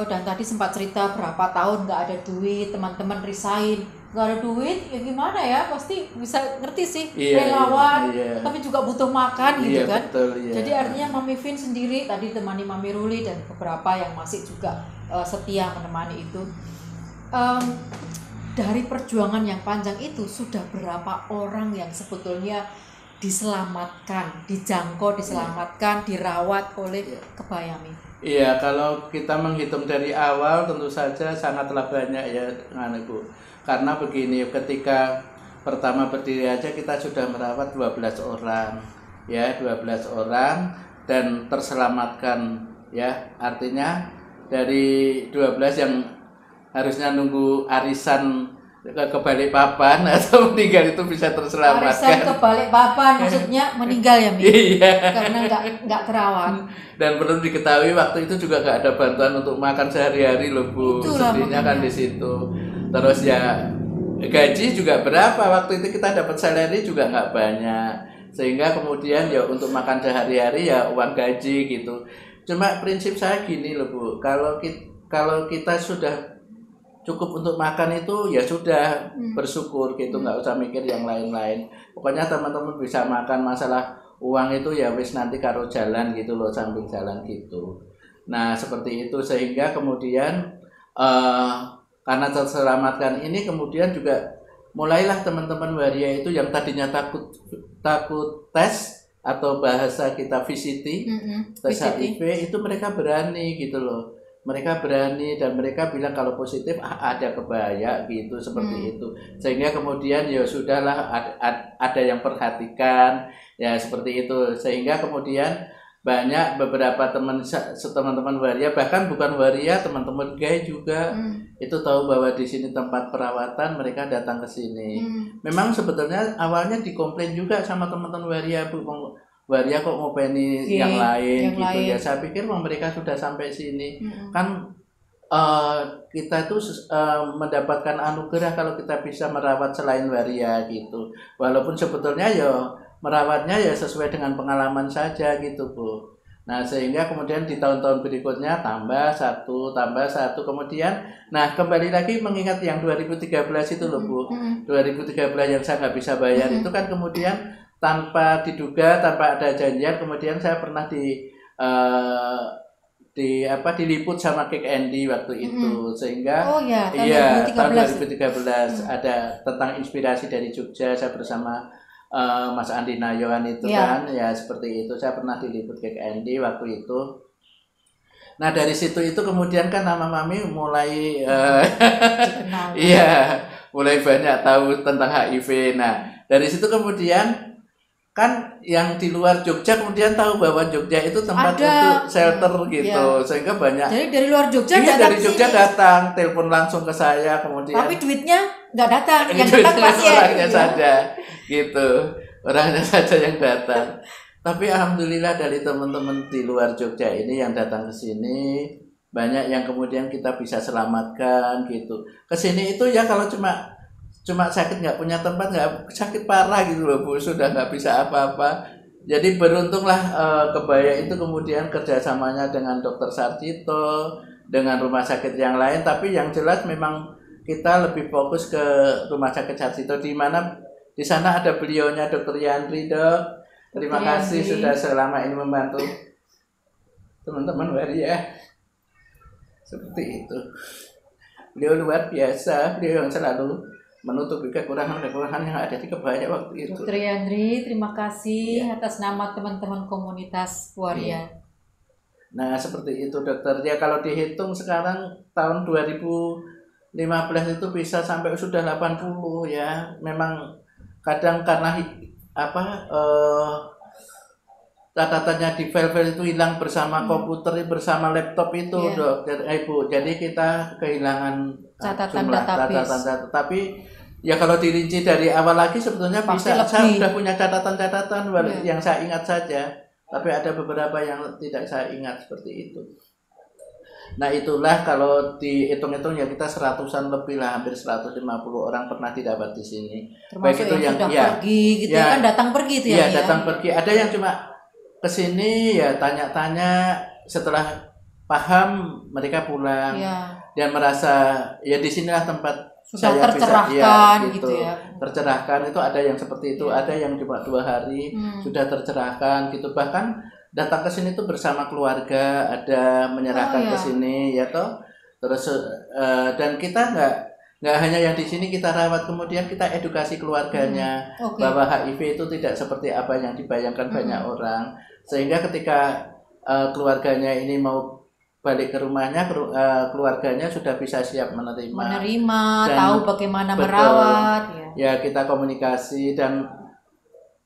Dan tadi sempat cerita berapa tahun nggak ada duit, teman-teman resign, nggak ada duit, ya gimana ya, pasti bisa ngerti sih, relawan, tapi juga butuh makan gitu kan. Betul, Jadi artinya Mami Vin sendiri tadi temani Mami Ruli dan beberapa yang masih juga setia menemani itu. Dari perjuangan yang panjang itu sudah berapa orang yang sebetulnya diselamatkan, dijangkau, diselamatkan, dirawat oleh kebaya Mi? Iya, kalau kita menghitung dari awal tentu saja sangatlah banyak ya, Bu. Karena begini, ketika pertama berdiri aja kita sudah merawat 12 orang. Ya, 12 orang dan terselamatkan ya. Artinya dari 12 yang harusnya nunggu arisan ke Balikpapan atau meninggal itu bisa terselamatkan. Arisan ke Balikpapan maksudnya meninggal ya Mi? Iya. Karena nggak terawat. Dan perlu diketahui waktu itu juga nggak ada bantuan untuk makan sehari-hari loh Bu. Sedihnya kan di situ. Terus ya gaji juga berapa, waktu itu kita dapat salary juga nggak banyak. Sehingga kemudian ya untuk makan sehari-hari ya uang gaji gitu. Cuma prinsip saya gini loh Bu, kalau kita sudah cukup untuk makan itu ya sudah bersyukur gitu, nggak usah mikir yang lain-lain. Pokoknya teman-teman bisa makan, masalah uang itu ya wis nanti karo jalan gitu loh, samping jalan gitu. Nah seperti itu, sehingga kemudian karena terselamatkan ini kemudian juga mulailah teman-teman waria itu yang tadinya takut tes atau bahasa kita VCT, tes HIV itu mereka berani gitu loh. Mereka berani dan mereka bilang kalau positif ada kebaya gitu, seperti itu. Sehingga kemudian ya sudahlah ada yang perhatikan ya seperti itu. Sehingga kemudian banyak beberapa teman-teman waria, bahkan bukan waria, teman-teman gay juga itu tahu bahwa di sini tempat perawatan, mereka datang ke sini. Memang sebetulnya awalnya dikomplain juga sama teman-teman waria, Bu, waria kok ngopeni yang lain gitu ya. Saya pikir mereka sudah sampai sini kan kita itu mendapatkan anugerah kalau kita bisa merawat selain waria gitu. Walaupun sebetulnya ya merawatnya ya sesuai dengan pengalaman saja gitu Bu. Nah, sehingga kemudian di tahun-tahun berikutnya tambah satu, kemudian, nah kembali lagi mengingat yang 2013 itu loh Bu, 2013 yang saya nggak bisa bayar itu kan kemudian tanpa diduga, tanpa ada janjian, kemudian saya pernah diliput sama Kick Andy waktu itu, sehingga Oh ya, tahun iya 2013. tahun 2013 ada tentang inspirasi dari Jogja, saya bersama Mas Andi Nayoan itu kan ya seperti itu, saya pernah diliput Kick Andy waktu itu. Nah dari situ itu kemudian kan nama Mami mulai iya mulai banyak tahu tentang HIV. Nah dari situ kemudian kan yang di luar Jogja kemudian tahu bahwa Jogja itu tempat untuk shelter gitu, sehingga banyak. Jadi dari luar Jogja iya, dari Jogja datang, telepon langsung ke saya kemudian. Tapi duitnya nggak datang, yang datang pasien. Orangnya saja, gitu, orangnya saja yang datang. Tapi alhamdulillah dari teman-teman di luar Jogja ini yang datang ke sini banyak yang kemudian kita bisa selamatkan gitu. Ke sini itu ya kalau cuma sakit nggak punya tempat, nggak sakit parah gitu loh Bu, sudah nggak bisa apa-apa. Jadi beruntunglah Kebaya itu kemudian kerjasamanya dengan Dokter Sarjito, dengan rumah sakit yang lain. Tapi yang jelas memang kita lebih fokus ke rumah sakit Sarjito, di mana di sana ada beliaunya Dokter Yandri. Dok, terima kasih sudah selama ini membantu teman-teman waria. Seperti itu. Beliau luar biasa, beliau yang selalu menutupi kekurangan-kekurangan yang ada di Kebaya waktu itu. Dokter Yandri, terima kasih atas nama teman-teman komunitas waria. Nah seperti itu dokter. Ya kalau dihitung sekarang tahun 2015 itu bisa sampai sudah 80 ya. Memang kadang karena catatannya di file-file itu hilang bersama komputer, bersama laptop itu dokter Ibu. Jadi kita kehilangan catatan jumlah catatan. Tapi ya kalau dirinci dari awal lagi sebetulnya pasti bisa. Saya sudah punya catatan-catatan yang saya ingat saja. Tapi ada beberapa yang tidak saya ingat seperti itu. Nah itulah kalau dihitung-hitung ya kita 100-an lebih lah, hampir 150 orang pernah didapat di sini. Termasuk baik itu yang sudah pergi gitu ya, kan datang pergi itu ya. Iya datang pergi. Ada yang cuma kesini ya tanya-tanya, setelah paham mereka pulang dan merasa ya di sinilah tempat sudah saya tercerahkan bisa, gitu ya. Tercerahkan itu ada yang seperti itu, ada yang cuma 2 hari sudah tercerahkan gitu. Bahkan datang ke sini tuh bersama keluarga, ada menyerahkan ke sini ya toh. Terus dan kita nggak hanya yang di sini kita rawat, kemudian kita edukasi keluarganya bahwa HIV itu tidak seperti apa yang dibayangkan banyak orang, sehingga ketika keluarganya ini mau balik ke rumahnya, keluarganya sudah bisa siap menerima dan tahu bagaimana merawat ya kita komunikasi. Dan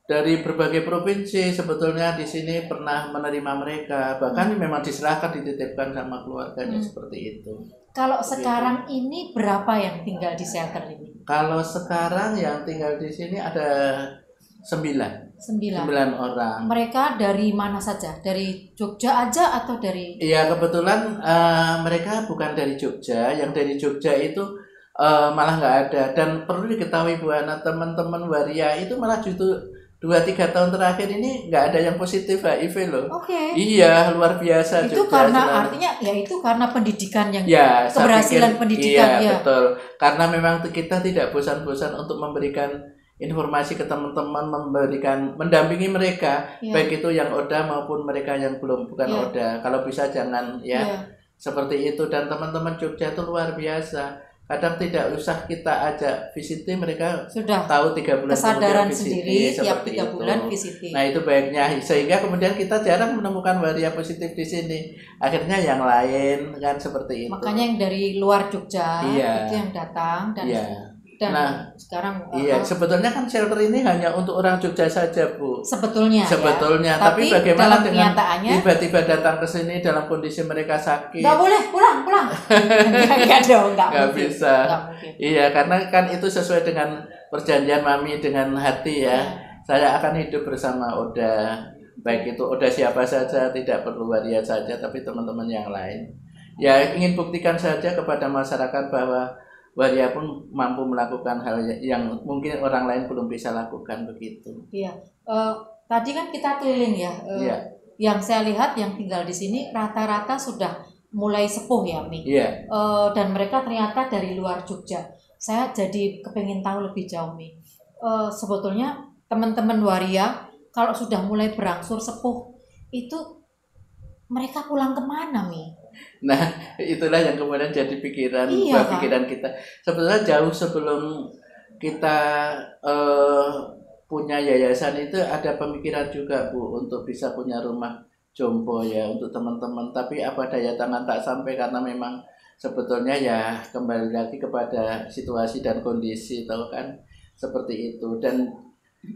dari berbagai provinsi sebetulnya di sini pernah menerima mereka, bahkan memang diserahkan, dititipkan sama keluarganya seperti itu. Kalau sekarang ini berapa yang tinggal di shelter ini? Kalau sekarang yang tinggal di sini ada 9 orang. Mereka dari mana saja? Dari Jogja aja atau dari? Iya kebetulan mereka bukan dari Jogja. Yang dari Jogja itu malah nggak ada. Dan perlu diketahui Bu Ana, teman-teman waria itu malah justru 2-3 tahun terakhir ini nggak ada yang positif HIV loh. Iya luar biasa. Itu Jogja karena artinya ya itu karena pendidikan yang keberhasilan pendidikan. Iya betul. Karena memang kita tidak bosan-bosan untuk memberikan informasi ke teman-teman, mendampingi mereka, baik itu yang ODA maupun mereka yang bukan ODA. Kalau bisa jangan seperti itu. Dan teman-teman Jogja itu luar biasa. Kadang tidak usah kita ajak visiting, mereka sudah tahu 3 bulan kesadaran sendiri tiap 3 bulan visiting. Nah itu baiknya, sehingga kemudian kita jarang menemukan waria positif di sini. akhirnya yang lain kan seperti itu. Makanya yang dari luar Jogja itu yang datang dan dan sekarang sebetulnya kan shelter ini hanya untuk orang Jogja saja, Bu. Sebetulnya. Tapi bagaimana dengan tiba-tiba datang ke sini dalam kondisi mereka sakit? Nggak boleh pulang. Nggak dong, nggak bisa. Iya, karena kan itu sesuai dengan perjanjian Mami dengan hati ya. Saya akan hidup bersama Oda. Baik itu Oda siapa saja, tidak perlu waria saja, tapi teman-teman yang lain. Ya ingin buktikan saja kepada masyarakat bahwa waria pun mampu melakukan hal yang mungkin orang lain belum bisa lakukan begitu. Iya. Tadi kan kita keliling ya. yang saya lihat yang tinggal di sini rata-rata sudah mulai sepuh ya, Mi. Iya. Dan mereka ternyata dari luar Jogja. Saya jadi kepengen tahu lebih jauh, Mi. Sebetulnya teman-teman waria kalau sudah mulai berangsur sepuh itu mereka pulang kemana, Mi? Nah, itulah yang kemudian jadi pikiran, Iya, buah Kak. pikiran kita. Sebetulnya jauh sebelum kita punya yayasan itu ada pemikiran juga, Bu, untuk bisa punya rumah jompo ya untuk teman-teman. Tapi apa daya tangan tak sampai karena memang sebetulnya ya kembali lagi kepada situasi dan kondisi, tahu kan, seperti itu. Dan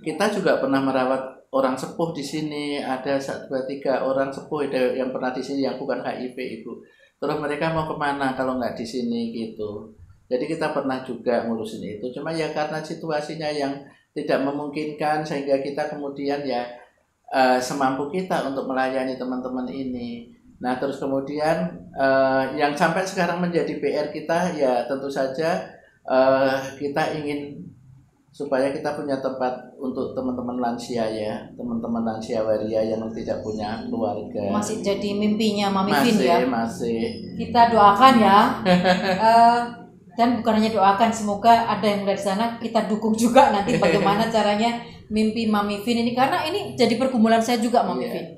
kita juga pernah merawat orang sepuh di sini, ada 1, 2, 3 orang sepuh yang pernah di sini yang bukan HIV, Ibu. Terus mereka mau kemana kalau nggak di sini gitu. Jadi kita pernah juga ngurusin itu. Cuma ya karena situasinya yang tidak memungkinkan sehingga kita kemudian ya semampu kita untuk melayani teman-teman ini. Nah terus kemudian yang sampai sekarang menjadi PR kita ya tentu saja kita ingin supaya kita punya tempat untuk teman-teman lansia ya, teman-teman lansia waria yang tidak punya keluarga. Masih jadi mimpinya Mami Vin ya. Masih. Kita doakan ya. Dan bukan hanya doakan, semoga ada yang dari sana kita dukung juga nanti bagaimana caranya mimpi Mami Vin ini, karena ini jadi pergumulan saya juga, Mami Vin.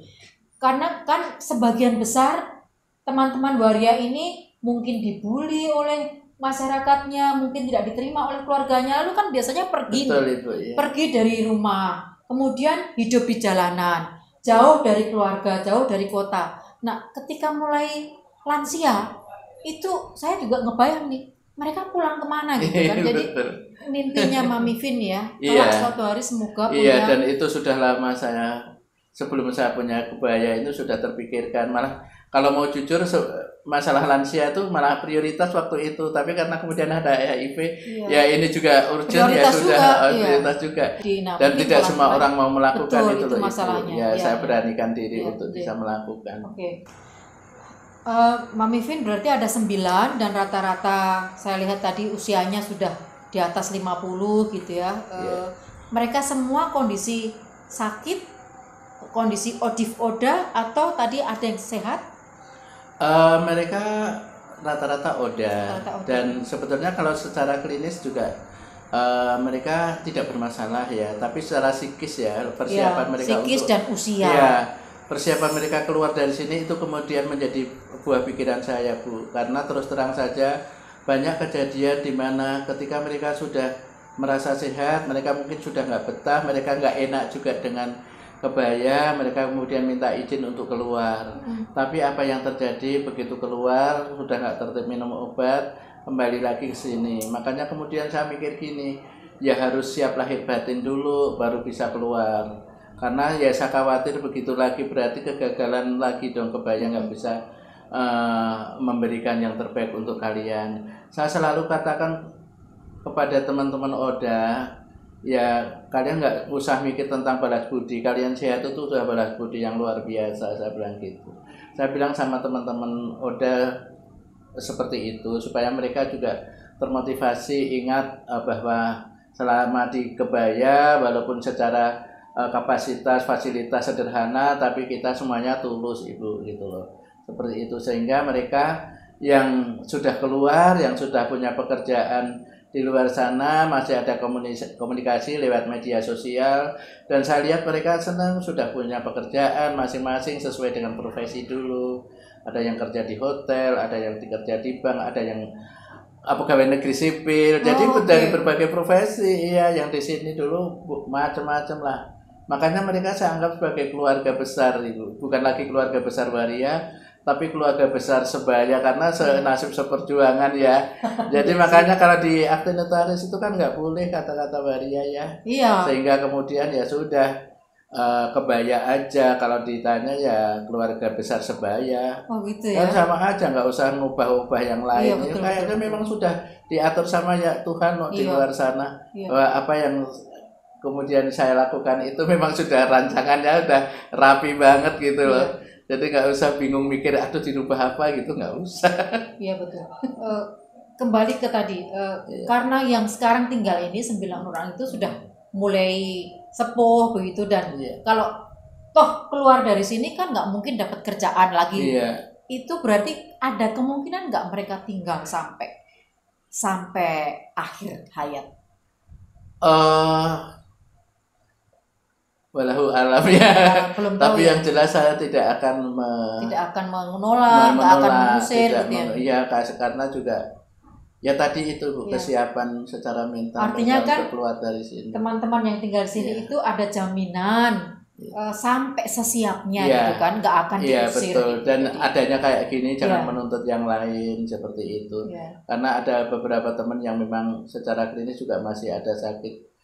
Karena kan sebagian besar teman-teman waria ini mungkin dibully oleh masyarakatnya, mungkin tidak diterima oleh keluarganya, lalu kan biasanya pergi. Betul, Ibu, ya. Pergi dari rumah, kemudian hidup di jalanan, jauh dari keluarga, jauh dari kota. Nah, ketika mulai lansia, itu saya juga ngebayang nih, mereka pulang kemana gitu kan. Jadi mimpinya Mami Vin ya, kelak suatu hari semoga punya. Iya, dan itu sudah lama sebelum saya punya kebaya itu sudah terpikirkan. Malah kalau mau jujur masalah lansia itu malah prioritas waktu itu, tapi karena kemudian ada HIV, ya ini juga urgent prioritas ya sudah juga, prioritas juga. Dan tidak semua orang mau melakukan itu loh, masalahnya. Ya, saya beranikan diri untuk bisa melakukan. Oke. Mami Vin berarti ada 9 dan rata-rata saya lihat tadi usianya sudah di atas 50 gitu ya. Mereka semua kondisi sakit, kondisi odif oda, atau tadi ada yang sehat? Mereka rata-rata oda. Dan sebetulnya kalau secara klinis juga mereka tidak bermasalah ya, tapi secara psikis ya persiapan mereka psikis untuk dan usia. Ya, persiapan mereka keluar dari sini itu kemudian menjadi buah pikiran saya, Bu, karena terus terang saja banyak kejadian di mana ketika mereka sudah merasa sehat, mereka mungkin sudah nggak betah, mereka nggak enak juga dengan kebaya, mereka kemudian minta izin untuk keluar. Tapi apa yang terjadi begitu keluar sudah nggak tertib minum obat, kembali lagi ke sini. Makanya kemudian saya mikir gini, ya harus siap lahir batin dulu baru bisa keluar. Karena ya saya khawatir begitu lagi berarti kegagalan lagi dong, kebaya nggak bisa memberikan yang terbaik untuk kalian. Saya selalu katakan kepada teman-teman Oda, ya kalian nggak usah mikir tentang balas budi, kalian sehat itu sudah balas budi yang luar biasa, saya bilang gitu. Saya bilang sama teman-teman Oda seperti itu supaya mereka juga termotivasi, ingat bahwa selama di kebaya walaupun secara kapasitas fasilitas sederhana tapi kita semuanya tulus, Ibu, gitu loh. Seperti itu sehingga mereka yang sudah keluar, yang sudah punya pekerjaan di luar sana masih ada komunikasi lewat media sosial, dan saya lihat mereka senang sudah punya pekerjaan masing-masing sesuai dengan profesi dulu. Ada yang kerja di hotel, ada yang kerja di bank, ada yang pegawai negeri sipil. Jadi dari berbagai profesi ya, yang di sini dulu macam-macam lah. Makanya mereka saya anggap sebagai keluarga besar, Ibu. Bukan lagi keluarga besar waria, tapi keluarga besar sebaya karena senasib seperjuangan ya. Jadi makanya kalau di akte notaris itu kan nggak boleh kata-kata waria ya. Iya. Sehingga kemudian ya sudah kebaya aja, kalau ditanya ya keluarga besar sebaya. Oh gitu ya. Kan sama aja, nggak usah ngubah-ubah yang lain. Iya, betul, kayaknya betul. memang sudah diatur sama ya Tuhan di luar sana. Apa yang kemudian saya lakukan itu memang sudah rancangannya udah rapi banget gitu loh. Jadi nggak usah bingung mikir aduh dirubah apa gitu, nggak usah. Iya betul. Kembali ke tadi, karena yang sekarang tinggal ini 9 orang itu sudah mulai sepuh begitu, dan kalau toh keluar dari sini kan nggak mungkin dapat kerjaan lagi. Iya. Itu berarti ada kemungkinan nggak mereka tinggal sampai akhir hayat? Walahu alam ya. Belum tahu Tapi ya. yang jelas saya tidak akan menolak, nggak akan mengusir tidak gitu ya. iya, karena juga ya tadi itu Bu, Iya. kesiapan secara mental Artinya mereka kan untuk keluar dari sini. Teman-teman yang tinggal di sini Iya. itu ada jaminan sampai sesiapnya Iya. gitu kan, nggak akan Iya diusir. betul, dan Jadi, adanya kayak gini jangan Iya. menuntut yang lain seperti itu. iya. Karena ada beberapa teman yang memang secara klinis juga masih ada sakit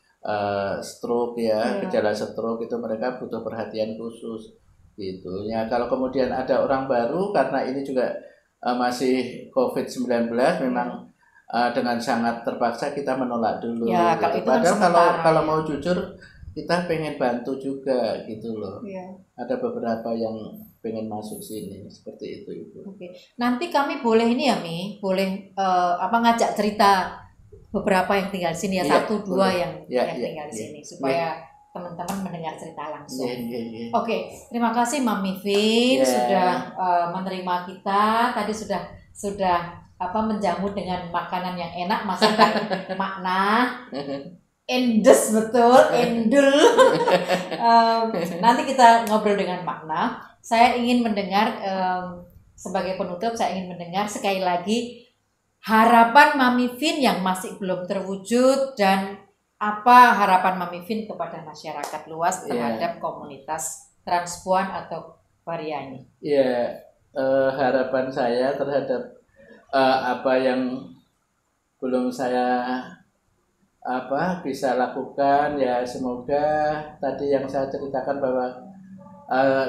stroke ya, Iya. gejala stroke itu mereka butuh perhatian khusus gitu. Ya kalau kemudian ada orang baru karena ini juga masih COVID-19 memang dengan sangat terpaksa kita menolak dulu. Ya, gitu. kalau itu kan Padahal sementara, kalau ya. mau jujur kita pengen bantu juga gitu loh. Iya. Ada beberapa yang pengen masuk sini seperti itu Ibu. Oke. Nanti kami boleh ini ya Mi, boleh ngajak cerita beberapa yang tinggal di sini ya, Iya, 1-2 boleh. yang Iya, tinggal di iya. sini supaya teman-teman mendengar cerita langsung. Iya. Oke, terima kasih Mami Vin Iya. sudah menerima kita. Tadi sudah menjamu dengan makanan yang enak, masakan makna. Endes betul, endul. Nanti kita ngobrol dengan makna. Saya ingin mendengar sebagai penutup, saya ingin mendengar sekali lagi harapan Mami Vin yang masih belum terwujud dan apa harapan Mami Vin kepada masyarakat luas terhadap komunitas transpuan atau waria ini? Ya, harapan saya terhadap apa yang belum saya bisa lakukan ya, semoga tadi yang saya ceritakan bahwa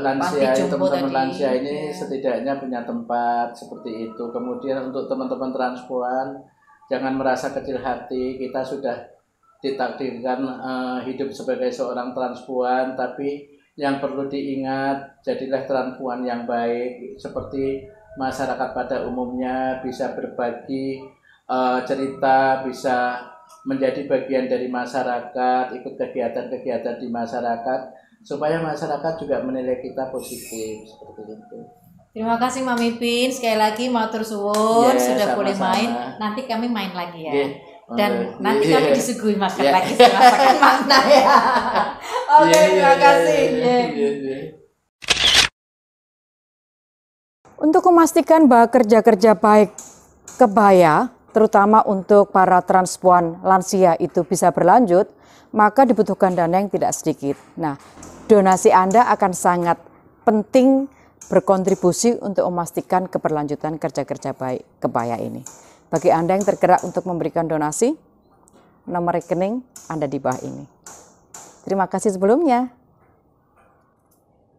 lansia, Panti jompo teman-teman tadi, lansia ini ya. setidaknya punya tempat seperti itu. Kemudian untuk teman-teman transpuan jangan merasa kecil hati, kita sudah ditakdirkan hidup sebagai seorang transpuan, tapi yang perlu diingat, jadilah transpuan yang baik seperti masyarakat pada umumnya, bisa berbagi cerita, bisa menjadi bagian dari masyarakat, ikut kegiatan-kegiatan di masyarakat supaya masyarakat juga menilai kita positif seperti itu. Terima kasih Mami Vin, sekali lagi matur suwun, Yeah, sudah boleh sama-sama. main. Nanti kami main lagi ya. Yeah. Dan Okay. nanti Yeah. kami disuguhi makan Yeah. lagi masakan makna ya. Oke, terima kasih. Yeah. Untuk memastikan bahwa kerja-kerja baik kebaya, terutama untuk para transpuan lansia itu bisa berlanjut, maka dibutuhkan dana yang tidak sedikit. Nah, donasi Anda akan sangat penting berkontribusi untuk memastikan keberlanjutan kerja-kerja baik kebaya ini. Bagi Anda yang tergerak untuk memberikan donasi, nomor rekening Anda di bawah ini. Terima kasih sebelumnya.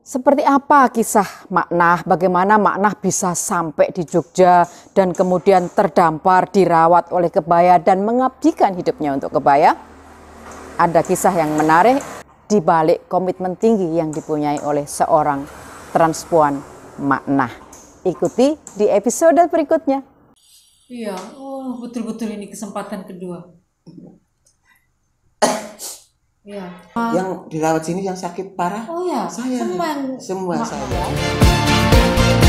Seperti apa kisah Maknah, bagaimana Maknah bisa sampai di Jogja dan kemudian terdampar, dirawat oleh kebaya dan mengabdikan hidupnya untuk kebaya? Ada kisah yang menarik di balik komitmen tinggi yang dipunyai oleh seorang transpuan Maknah. Ikuti di episode berikutnya. Iya, betul-betul ini kesempatan kedua. Iya. Yang dirawat sini yang sakit parah Oh ya, saya. semua Semua Makna saya. ya.